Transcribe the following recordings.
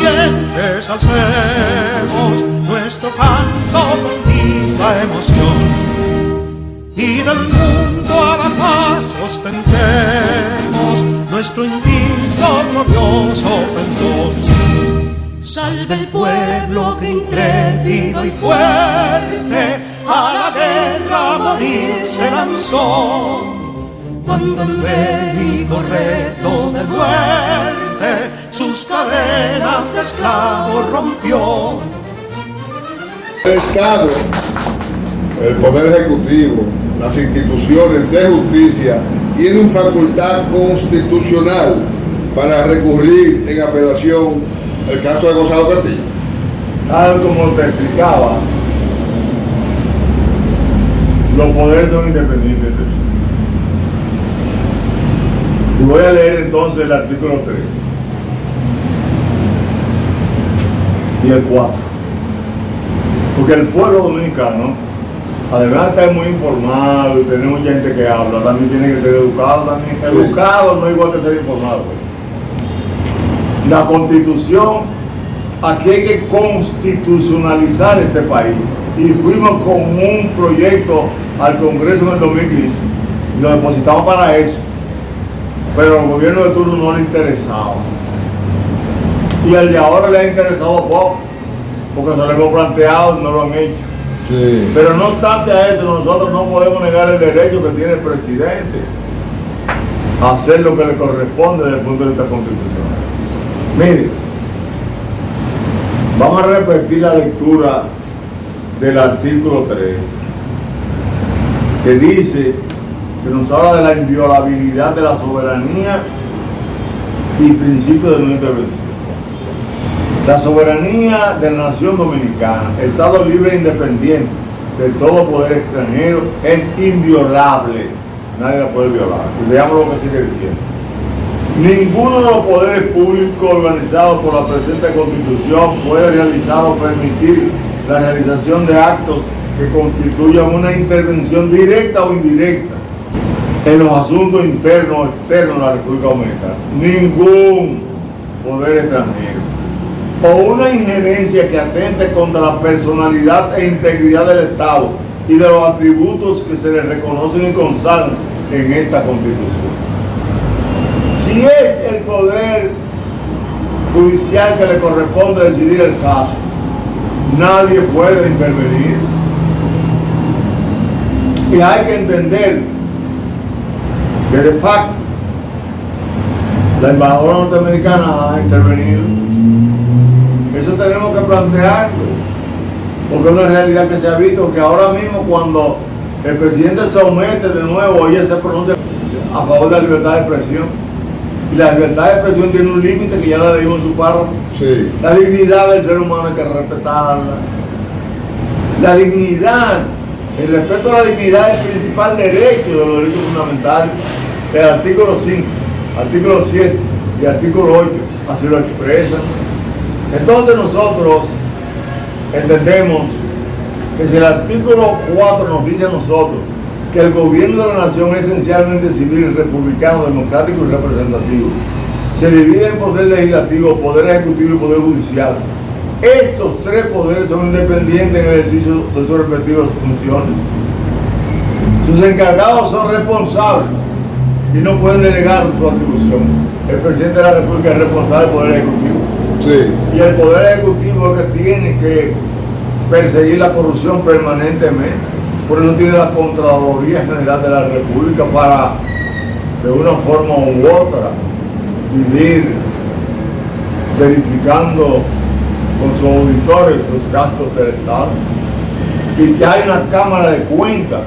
valientes alcemos nuestro canto con viva emoción, y del mundo a la paz ostentemos nuestro invicto glorioso pendón. Salve el pueblo que intrépido y fuerte a la guerra a morir se lanzó, cuando en bélico reto de muerte sus cadenas de esclavos rompió. El Estado, el Poder Ejecutivo, las instituciones de justicia tienen facultad constitucional para recurrir en apelación el caso de Gonzalo Castillo. Tal como te explicaba, los poderes son independientes. Y voy a leer entonces el artículo 3 y el 4. Porque el pueblo dominicano, además de estar muy informado y tener mucha gente que habla, también tiene que ser educado también. Sí. Educado no es igual que ser informado. La Constitución, aquí hay que constitucionalizar este país. Y fuimos con un proyecto al Congreso en el 2015 y lo depositamos para eso. Pero al gobierno de turno no le interesaba. Y al de ahora le ha interesado poco, porque se lo hemos planteado y no lo han hecho. Sí. Pero no obstante a eso, nosotros no podemos negar el derecho que tiene el presidente a hacer lo que le corresponde desde el punto de vista constitucional. Mire, vamos a repetir la lectura del artículo 3, que dice que nos habla de la inviolabilidad de la soberanía y principio de no intervención. La soberanía de la nación dominicana, Estado libre e independiente de todo poder extranjero, es inviolable. Nadie la puede violar. Y veamos lo que sigue diciendo. Ninguno de los poderes públicos organizados por la presente Constitución puede realizar o permitir la realización de actos que constituyan una intervención directa o indirecta en los asuntos internos o externos de la República Dominicana. Ningún poder extranjero o una injerencia que atente contra la personalidad e integridad del Estado y de los atributos que se le reconocen y consagran en esta Constitución. Si es el poder judicial que le corresponde decidir el caso, nadie puede intervenir. Y hay que entender que de facto la embajadora norteamericana ha intervenido. Eso tenemos que plantearlo, porque es una realidad que se ha visto, que ahora mismo cuando el presidente se somete de nuevo, ella se pronuncia a favor de la libertad de expresión. Y la libertad de expresión tiene un límite que ya la leímos en su párrafo. Sí. La dignidad del ser humano hay que respetarla. La dignidad, el respeto a la dignidad es el principal derecho de los derechos fundamentales. El artículo 5, artículo 7 y artículo 8 así lo expresan. Entonces nosotros entendemos que si el artículo 4 nos dice a nosotros que el gobierno de la nación es esencialmente civil, republicano, democrático y representativo, se divide en poder legislativo, poder ejecutivo y poder judicial. Estos tres poderes son independientes en el ejercicio de sus respectivas funciones. Sus encargados son responsables y no pueden delegar su atribución. El presidente de la República es responsable del poder ejecutivo. Sí. Y el poder ejecutivo es que tiene que perseguir la corrupción permanentemente. Por eso tiene la Contraloría General de la República para, de una forma u otra, vivir verificando con sus auditores los gastos del Estado. Y que hay una Cámara de Cuentas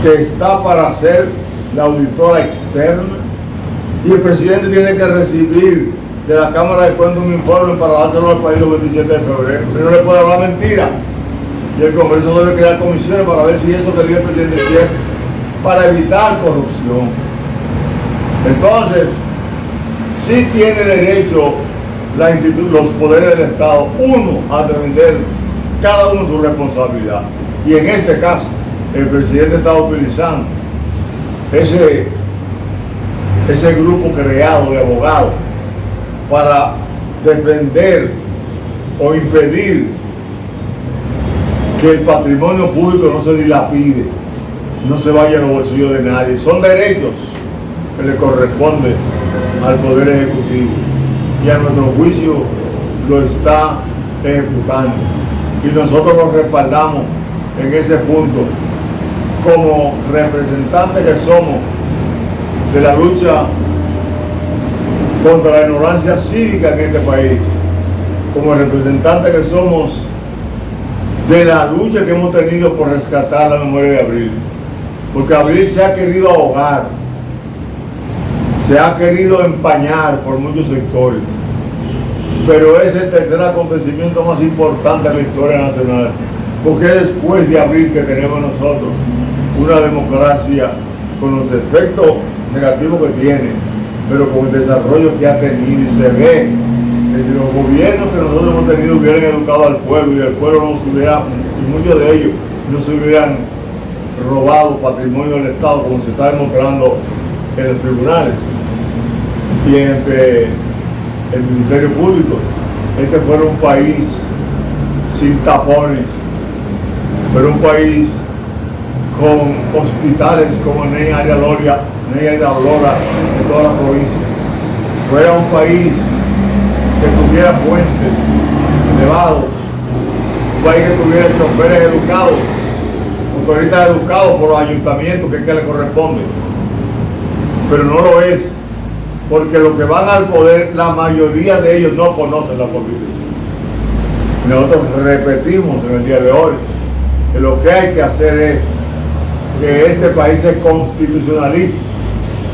que está para ser la auditora externa, y el presidente tiene que recibir de la Cámara de Cuentas un informe para dárselo al país el 27 de febrero. Pero no le puede hablar mentira. Y el Congreso debe crear comisiones para ver si eso que dice el presidente es cierto, para evitar corrupción. Entonces, sí tiene derecho los poderes del Estado, uno, a defender cada uno su responsabilidad. Y en este caso, el presidente está utilizando ese grupo creado de abogados para defender o impedir que el patrimonio público no se dilapide, no se vaya a los bolsillos de nadie. Son derechos que le corresponden al Poder Ejecutivo y a nuestro juicio lo está ejecutando. Y nosotros lo respaldamos en ese punto como representantes que somos de la lucha contra la ignorancia cívica en este país, como representantes que somos de la lucha que hemos tenido por rescatar la memoria de Abril, porque Abril se ha querido ahogar, se ha querido empañar por muchos sectores, pero es el tercer acontecimiento más importante de la historia nacional, porque después de Abril que tenemos nosotros una democracia con los efectos negativos que tiene, pero con el desarrollo que ha tenido, y se ve que si los gobiernos que nosotros hemos tenido hubieran educado al pueblo y el pueblo no se hubiera, y muchos de ellos no se hubieran robado patrimonio del Estado como se está demostrando en los tribunales y entre el Ministerio Público, este fuera un país sin tapones, pero un país con hospitales como Ney Área Lora en toda la provincia, fuera un país que tuviera puentes elevados, un país que tuviera choferes educados, motoristas educados por los ayuntamientos que le corresponde, pero no lo es, porque los que van al poder, la mayoría de ellos no conocen la Constitución. Nosotros repetimos en el día de hoy que lo que hay que hacer es que este país se constitucionalice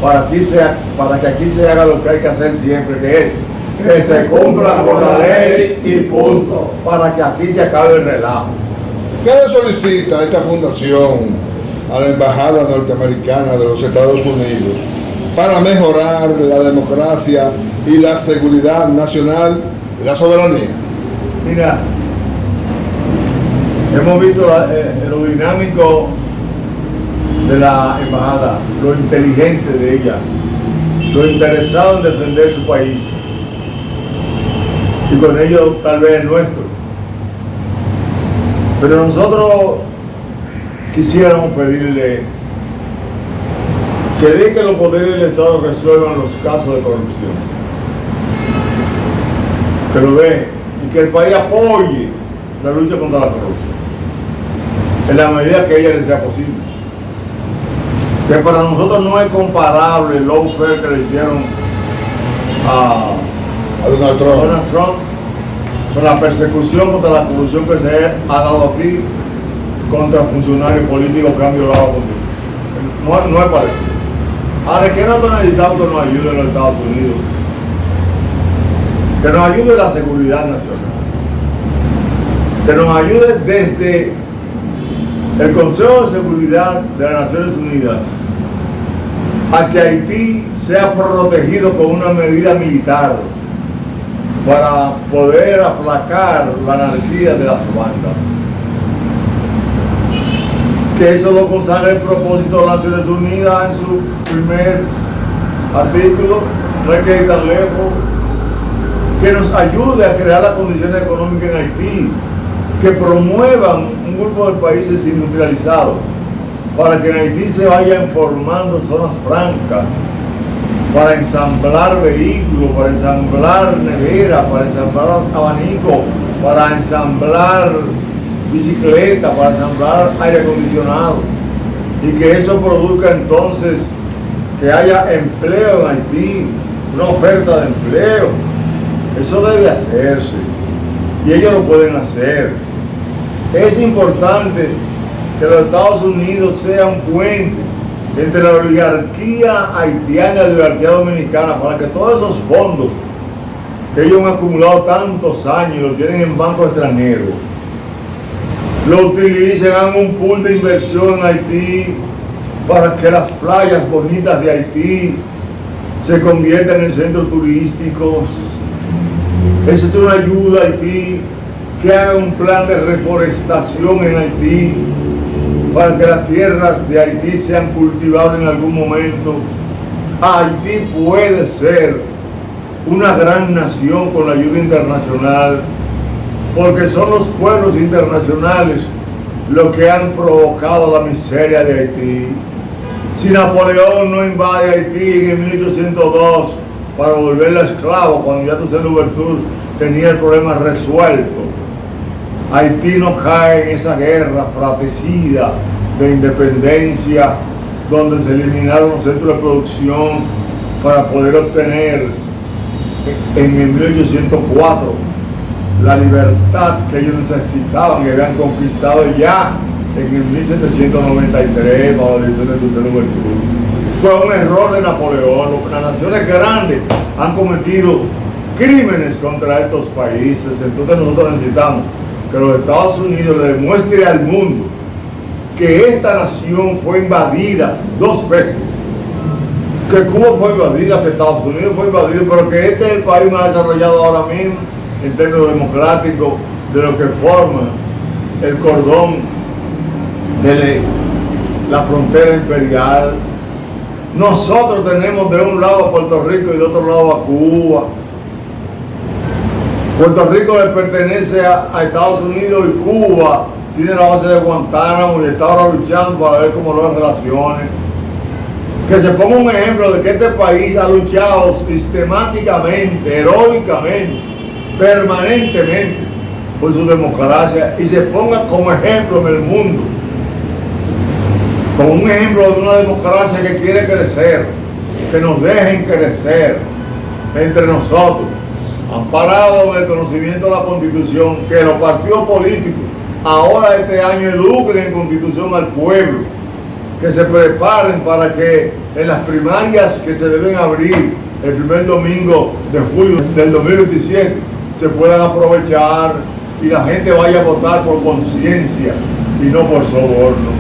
para que aquí se haga lo que hay que hacer siempre, que se cumpla con la ley y punto, para que aquí se acabe el relajo. ¿Qué le solicita esta fundación a la Embajada Norteamericana de los Estados Unidos para mejorar la democracia y la seguridad nacional y la soberanía? Mira, hemos visto lo dinámico de la embajada, lo inteligente de ella, lo interesado en defender su país y con ello tal vez el nuestro. Pero nosotros quisiéramos pedirle que los poderes del Estado resuelvan los casos de corrupción, que lo vean y que el país apoye la lucha contra la corrupción en la medida que ella les sea posible. Que para nosotros no es comparable el lawfare que le hicieron a Donald Trump con la persecución contra la corrupción que se ha dado aquí contra funcionarios políticos que han violado la Constitución. No es parecido. Ahora, ¿qué nosotros necesitamos que nos ayude los Estados Unidos? Que nos ayude la seguridad nacional. Que nos ayude desde el Consejo de Seguridad de las Naciones Unidas a que Haití sea protegido con una medida militar para poder aplacar la anarquía de las bandas. Que eso lo consagra el propósito de las Naciones Unidas en su primer artículo, no hay que ir tan lejos. Que nos ayude a crear las condiciones económicas en Haití, que promuevan un grupo de países industrializados para que en Haití se vayan formando zonas francas para ensamblar vehículos, para ensamblar neveras, para ensamblar abanicos, para ensamblar bicicletas, para ensamblar aire acondicionado, y que eso produzca entonces que haya empleo en Haití, una oferta de empleo. Eso debe hacerse y ellos lo pueden hacer. Es importante que los Estados Unidos sea un puente entre la oligarquía haitiana y la oligarquía dominicana para que todos esos fondos que ellos han acumulado tantos años y los tienen en bancos extranjeros, lo utilicen, hagan un pool de inversión en Haití para que las playas bonitas de Haití se conviertan en centros turísticos. Esa es una ayuda a Haití, que haga un plan de reforestación en Haití para que las tierras de Haití sean cultivables en algún momento. Haití puede ser una gran nación con la ayuda internacional, porque son los pueblos internacionales los que han provocado la miseria de Haití. Si Napoleón no invade Haití en 1802 para volverla esclavo, cuando ya Toussaint Louverture tenía el problema resuelto, Haití no cae en esa guerra fratricida de independencia donde se eliminaron los centros de producción para poder obtener en el 1804 la libertad que ellos necesitaban y habían conquistado ya en el 1793 bajo la dirección de Toussaint Louverture. Fue un error de Napoleón. Las naciones grandes han cometido crímenes contra estos países. Entonces nosotros necesitamos que los Estados Unidos le demuestre al mundo que esta nación fue invadida 2 veces. Que Cuba fue invadida, que Estados Unidos fue invadido, pero que este es el país más desarrollado ahora mismo en términos democráticos, de lo que forma el cordón de la frontera imperial. Nosotros tenemos de un lado a Puerto Rico y de otro lado a Cuba. Puerto Rico le pertenece a Estados Unidos y Cuba tiene la base de Guantánamo y está ahora luchando para ver cómo las relaciones. Que se ponga un ejemplo de que este país ha luchado sistemáticamente, heroicamente, permanentemente por su democracia y se ponga como ejemplo en el mundo, como un ejemplo de una democracia que quiere crecer, que nos dejen crecer entre nosotros, amparado en el conocimiento de la Constitución, que los partidos políticos ahora este año eduquen en Constitución al pueblo, que se preparen para que en las primarias que se deben abrir el primer domingo de julio del 2027 se puedan aprovechar y la gente vaya a votar por conciencia y no por soborno.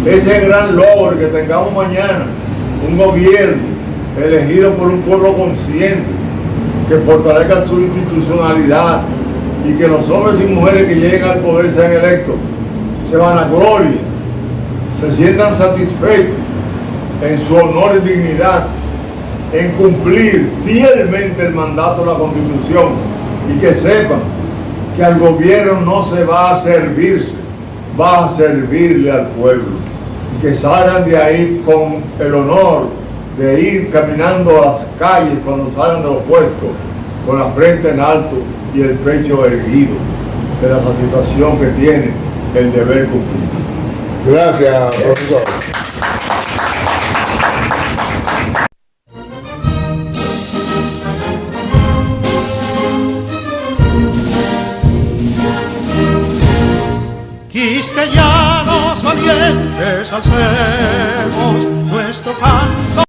Ese es el gran logro, que tengamos mañana un gobierno elegido por un pueblo consciente, que fortalezca su institucionalidad y que los hombres y mujeres que lleguen al poder sean electos, se vanaglorien, se sientan satisfechos en su honor y dignidad, en cumplir fielmente el mandato de la Constitución y que sepan que al gobierno no se va a servirse, va a servirle al pueblo. Y que salgan de ahí con el honor de ir caminando a las calles cuando salgan de los puestos, con la frente en alto y el pecho erguido, de la satisfacción que tiene el deber cumplido. Gracias, profesor. Quisqueyanos valientes alcemos nuestro canto.